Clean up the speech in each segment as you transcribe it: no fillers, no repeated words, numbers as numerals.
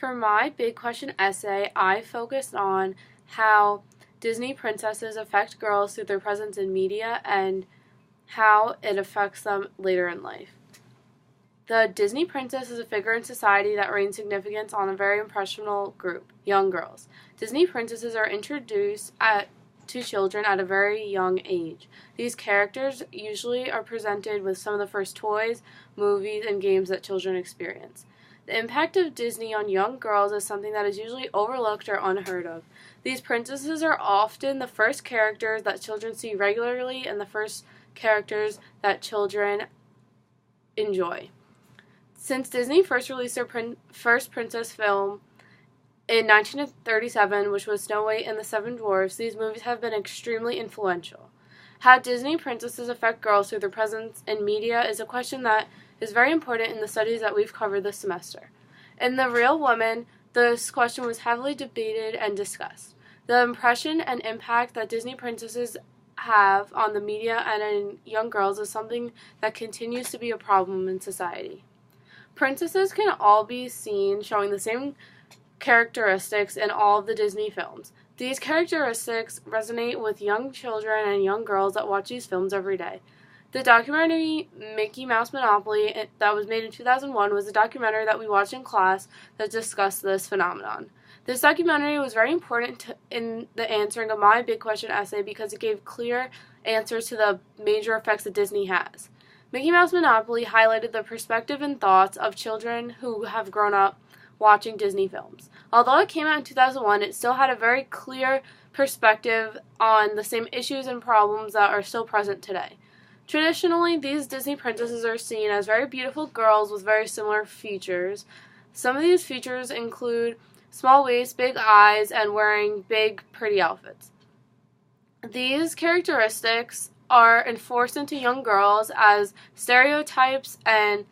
For my big question essay, I focused on how Disney princesses affect girls through their presence in media and how it affects them later in life. The Disney princess is a figure in society that reigns significance on a very impressionable group, young girls. Disney princesses are introduced to children at a very young age. These characters usually are presented with some of the first toys, movies, and games that children experience. The impact of Disney on young girls is something that is usually overlooked or unheard of. These princesses are often the first characters that children see regularly and the first characters that children enjoy. Since Disney first released their first princess film in 1937, which was Snow White and the Seven Dwarfs, these movies have been extremely influential. How Disney princesses affect girls through their presence in media is a question that is very important in the studies that we've covered this semester. In The Real Woman, this question was heavily debated and discussed. The impression and impact that Disney princesses have on the media and in young girls is something that continues to be a problem in society. Princesses can all be seen showing the same characteristics in all of the Disney films. These characteristics resonate with young children and young girls that watch these films every day. The documentary Mickey Mouse Monopoly that was made in 2001 was a documentary that we watched in class that discussed this phenomenon. This documentary was very important in the answering of my big question essay because it gave clear answers to the major effects that Disney has. Mickey Mouse Monopoly highlighted the perspective and thoughts of children who have grown up watching Disney films. Although it came out in 2001, it still had a very clear perspective on the same issues and problems that are still present today. Traditionally, these Disney princesses are seen as very beautiful girls with very similar features. Some of these features include small waist, big eyes, and wearing big, pretty outfits. These characteristics are enforced into young girls as stereotypes and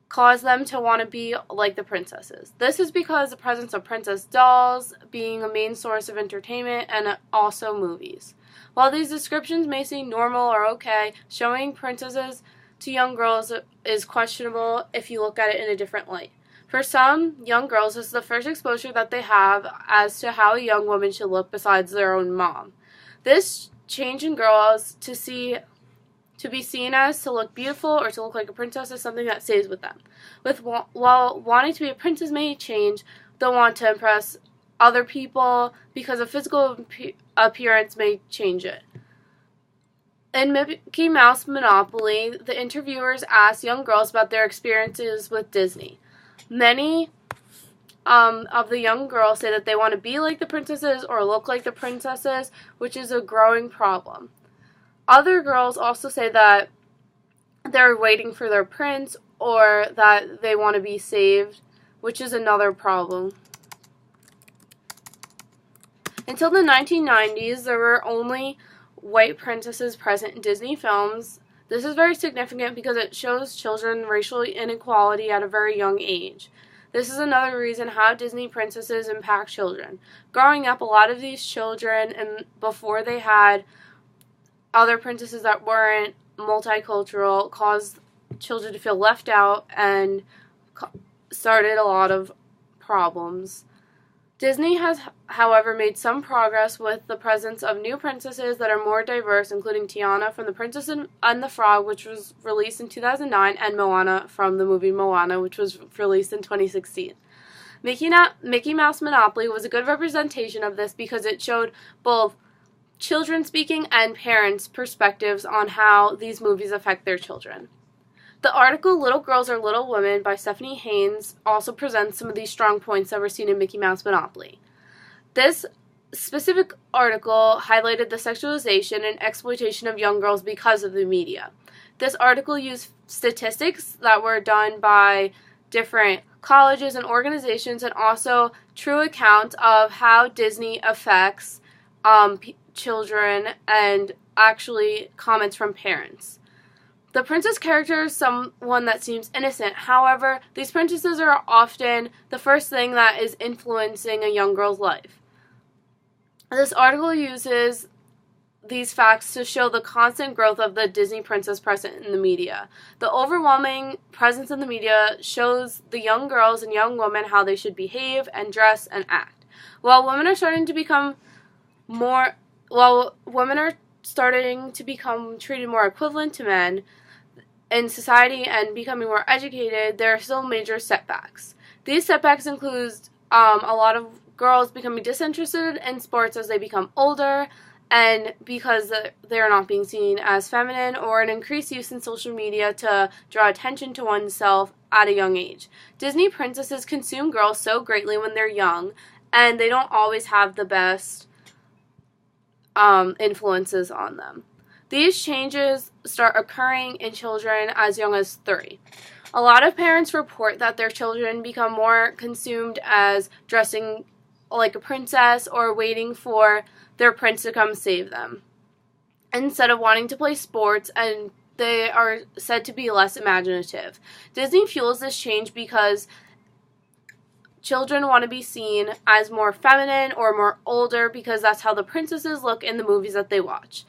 cause them to want to be like the princesses. This is because the presence of princess dolls being a main source of entertainment and also movies. While these descriptions may seem normal or okay, showing princesses to young girls is questionable if you look at it in a different light. For some young girls, this is the first exposure that they have as to how a young woman should look besides their own mom. This change in girls to be seen as to look beautiful or to look like a princess is something that stays with them. While wanting to be a princess may change, they'll want to impress other people because a physical appearance may change it. In Mickey Mouse Monopoly, the interviewers asked young girls about their experiences with Disney. Many of the young girls say that they want to be like the princesses or look like the princesses, which is a growing problem. Other girls also say that they're waiting for their prince or that they want to be saved, which is another problem. Until the 1990s, there were only white princesses present in Disney films. This is very significant because it shows children racial inequality at a very young age. This is another reason how Disney princesses impact children. Growing up, a lot of these children, and before they had other princesses that weren't multicultural, caused children to feel left out and started a lot of problems. Disney has, however, made some progress with the presence of new princesses that are more diverse, including Tiana from The Princess and the Frog, which was released in 2009, and Moana from the movie Moana, which was released in 2016. Mickey Mouse Monopoly was a good representation of this because it showed both children speaking and parents' perspectives on how these movies affect their children. The article Little Girls Are Little Women by Stephanie Haynes also presents some of these strong points that were seen in Mickey Mouse Monopoly. This specific article highlighted the sexualization and exploitation of young girls because of the media. This article used statistics that were done by different colleges and organizations and also true accounts of how Disney affects children and actually comments from parents. The princess character is someone that seems innocent. However, these princesses are often the first thing that is influencing a young girl's life. This article uses these facts to show the constant growth of the Disney princess present in the media. The overwhelming presence in the media shows the young girls and young women how they should behave and dress and act. While women are starting to become treated more equivalent to men in society and becoming more educated, there are still major setbacks. These setbacks include a lot of girls becoming disinterested in sports as they become older, and because they are not being seen as feminine, or an increased use in social media to draw attention to oneself at a young age. Disney princesses consume girls so greatly when they're young, and they don't always have the best influences on them. These changes start occurring in children as young as 3. A lot of parents report that their children become more consumed as dressing like a princess or waiting for their prince to come save them, instead of wanting to play sports, and they are said to be less imaginative. Disney fuels this change because children want to be seen as more feminine or more older, because that's how the princesses look in the movies that they watch.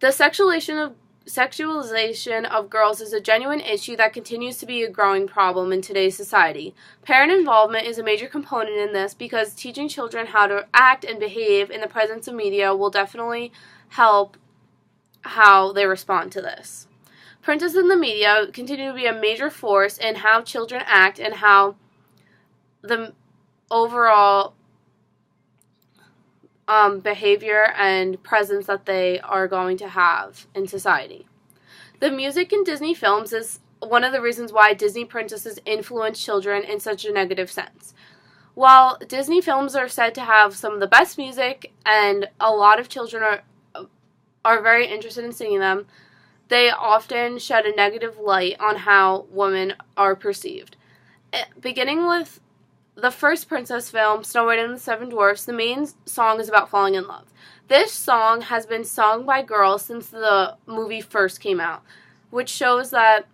The sexualization of girls is a genuine issue that continues to be a growing problem in today's society. Parent involvement is a major component in this, because teaching children how to act and behave in the presence of media will definitely help how they respond to this. Princesses in the media continue to be a major force in how children act and how the overall behavior and presence that they are going to have in society. The music in Disney films is one of the reasons why Disney princesses influence children in such a negative sense. While Disney films are said to have some of the best music and a lot of children are very interested in singing them, they often shed a negative light on how women are perceived. Beginning with the first princess film, Snow White and the Seven Dwarfs, the main song is about falling in love. This song has been sung by girls since the movie first came out, which shows that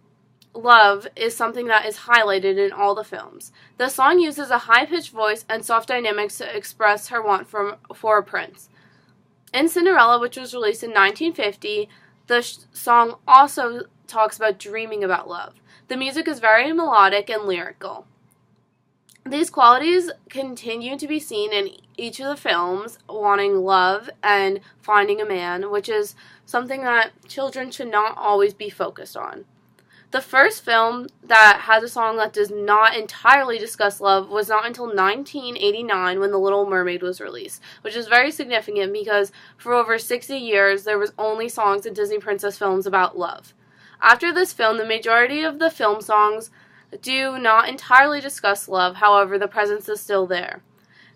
love is something that is highlighted in all the films. The song uses a high-pitched voice and soft dynamics to express her want for a prince. In Cinderella, which was released in 1950, the song also talks about dreaming about love. The music is very melodic and lyrical. These qualities continue to be seen in each of the films, wanting love and finding a man, which is something that children should not always be focused on. The first film that has a song that does not entirely discuss love was not until 1989 when The Little Mermaid was released, which is very significant because for over 60 years there was only songs in Disney princess films about love. After this film, the majority of the film songs do not entirely discuss love, however, the presence is still there.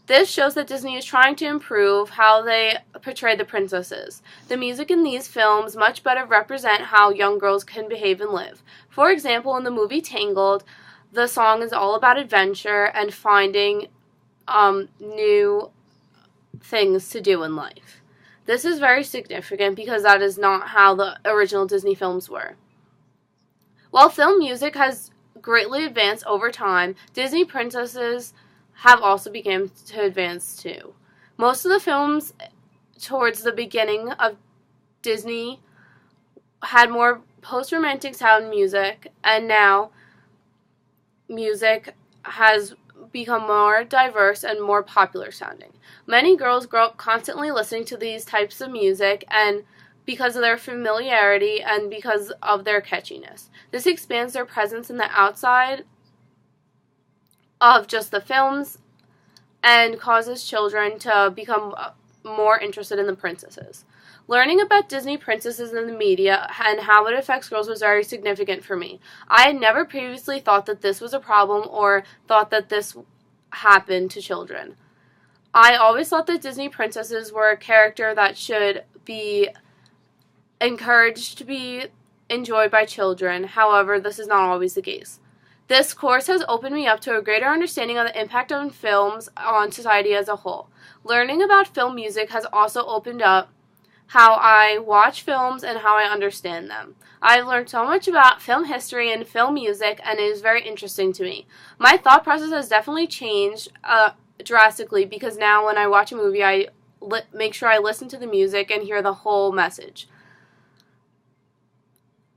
This shows that Disney is trying to improve how they portray the princesses. The music in these films much better represent how young girls can behave and live. For example, in the movie Tangled, the song is all about adventure and finding new things to do in life. This is very significant because that is not how the original Disney films were. While film music has greatly advanced over time, Disney princesses have also begun to advance too. Most of the films towards the beginning of Disney had more post-romantic sound music, and now music has become more diverse and more popular sounding. Many girls grow up constantly listening to these types of music, and because of their familiarity and because of their catchiness. This expands their presence in the outside of just the films and causes children to become more interested in the princesses. Learning about Disney princesses in the media and how it affects girls was very significant for me. I had never previously thought that this was a problem or thought that this happened to children. I always thought that Disney princesses were a character that should be encouraged to be enjoyed by children. However, this is not always the case. This course has opened me up to a greater understanding of the impact on films on society as a whole. Learning about film music has also opened up how I watch films and how I understand them. I've learned so much about film history and film music, and it is very interesting to me. My thought process has definitely changed drastically because now when I watch a movie, I make sure I listen to the music and hear the whole message.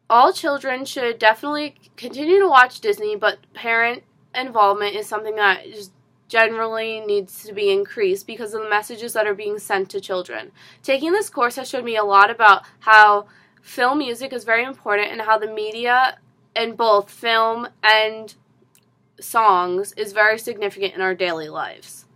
All children should definitely continue to watch Disney, but parent involvement is something that just generally needs to be increased because of the messages that are being sent to children. Taking this course has showed me a lot about how film music is very important and how the media in both film and songs is very significant in our daily lives.